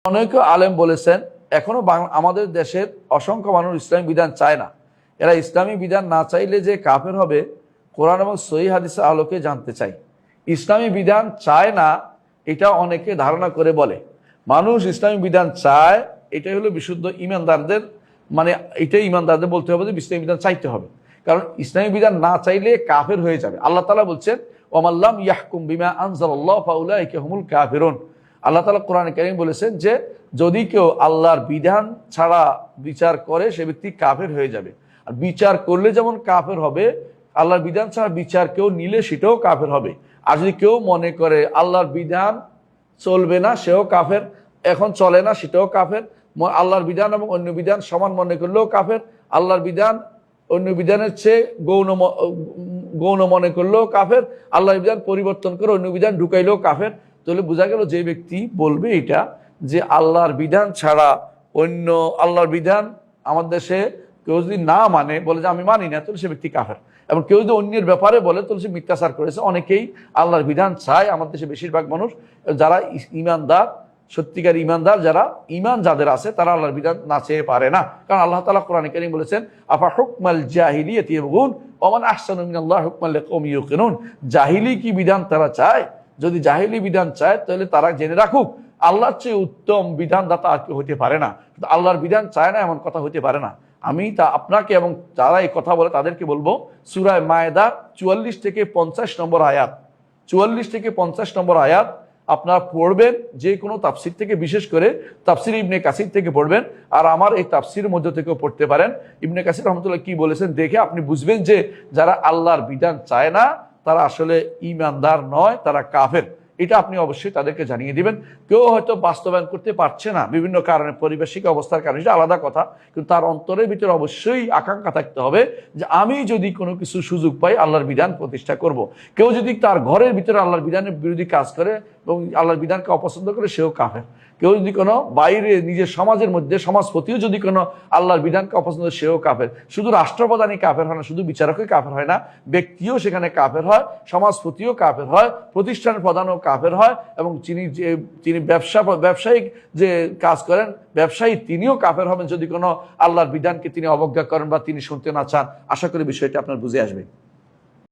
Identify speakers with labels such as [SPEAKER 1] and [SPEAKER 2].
[SPEAKER 1] অনেক আলেম বলেছেন এখনো আমাদের দেশের অসংখ্য মানুষ ইসলামী বিধান চায় না। এরা ইসলামী বিধান না চাইলে যে কাফের হবে কোরআন এবং সহিহ হাদিসের আলোকে জানতে চাই। ইসলামী বিধান চায় না এটা অনেকে ধারণা করে বলে। মানুষ ইসলামী বিধান চায়, এটাই হলো বিশুদ্ধ ইমানদারদের, মানে এটাই ইমানদারদের বলতে হবে যে ইসলামী বিধান চাইতে হবে। কারণ ইসলামী বিধান না চাইলে কাফের হয়ে যাবে। আল্লাহ তাআলা বলছেন ওয়ামাল্লাম ইয়াহকুম বিমা আনজালাল্লাহু ফাউলাইকা হুমুল কাফিরুন। আল্লাহ তাআলা কোরআনে কারীমে বলেছেন যে যদি কেউ আল্লাহর বিধান ছাড়া বিচার করে সে ব্যক্তি কাফের হয়ে যাবে। আর বিচার করলে যেমন কাফের হবে, আল্লাহর বিধান ছাড়া বিচার কেউ নিলে সেটাও কাফের হবে। আর যদি কেউ মনে করে আল্লাহর বিধান চলবে না সেও কাফের, এখন চলে না সেটাও কাফের, আল্লাহর বিধান এবং অন্য বিধান সমান মনে করলেও কাফের, আল্লাহর বিধান অন্য বিধানের চেয়ে গৌণ মনে করলেও কাফের, আল্লাহর বিধান পরিবর্তন করে অন্য বিধান ঢুকাইলেও কাফের। তাহলে বোঝা গেল যে ব্যক্তি বলবে এটা যে আল্লাহর বিধান ছাড়া অন্য আল্লাহর বিধান আমার দেশে কেউ যদি না মানে, বলে যে আমি মানি না, তাহলে সে ব্যক্তি কাফের। এবং কেউ যদি অন্যের ব্যাপারে বলে তাহলে সে মিথ্যাচার করেছে। অনেকেই আল্লাহর বিধান চায় আমার দেশে, বেশিরভাগ মানুষ যারা ইমানদার, সত্যিকার ইমানদার, যারা ইমান যাদের আছে তারা আল্লাহর বিধান না চেয়ে পারে না। কারণ আল্লাহ তাআলা কোরআনে কারীম বলেছেন আফা হুকমাল জাহিলিয়াতি ইয়াবগুন ওয়া মান আহসানু মিনাল্লাহি হুকমান লিকাওমিন ইউকিনুন। জাহিলি কি বিধান তারা চায়? যদি জাহিলি বিধান চায় তাহলে তারা জেনে রাখুক আল্লাহর চেয়ে উত্তম বিধানদাতা আর কেউ হতে পারে না। আল্লাহর বিধান চায় না এমন কথা হতে পারে না। আমি তা আপনাকে এবং যারা এই কথা বলে তাদেরকে বলবো, সূরা মায়েদা 44 থেকে 50 নম্বর আয়াত, 44 থেকে 50 নম্বর আয়াত আপনারা পড়বেন যে কোনো তাফসির থেকে, বিশেষ করে তাফসির ইবনে কাসির থেকে পড়বেন। আর আমার এই তাফসির মধ্য থেকেও পড়তে পারেন। ইবনে কাসির রহমতুল্লাহ কি বলেছেন দেখে আপনি বুঝবেন যে যারা আল্লাহর বিধান চায় না তারা আসলে ইমানদার নয়, তারা কাফের। এটা আপনি অবশ্যই তাদেরকে জানিয়ে দিবেন। কেউ হয়তো বাস্তবায়ন করতে পারছে না বিভিন্ন কারণে, পারিপার্শ্বিক অবস্থার কারণে, সেটা আলাদা কথা, কিন্তু তার অন্তরের ভিতরে অবশ্যই আকাঙ্ক্ষা থাকতে হবে যে আমি যদি কোনো কিছু সুযোগ পাই আল্লাহর বিধান প্রতিষ্ঠা করব। কেউ যদি তার ঘরের ভিতরে আল্লাহর বিধানের বিরোধী কাজ করে এবং আল্লাহর বিধানকে অপছন্দ করে সেও কাফের। কেউ যদি কোনো বাইরে নিজের সমাজের মধ্যে সমাজপতিও যদি কোনো আল্লাহর বিধানকে অপছন্দ সেও কাফের। শুধু রাষ্ট্রপ্রধানই কাফের হয় না, শুধু বিচারকই কাফের হয় না, ব্যক্তিও সেখানে কাফের হয়, সমাজপতিও কাফের হয়, প্রতিষ্ঠান প্রধানও কাফের হয়, এবং তিনি ব্যবসায়িক যে কাজ করেন ব্যবসায়ী তিনিও কাফের হবেন যদি কোনো আল্লাহর বিধানকে তিনি অবজ্ঞা করেন বা তিনি শুনতে না চান। আশা করি বিষয়টি আপনার বুঝে আসবে।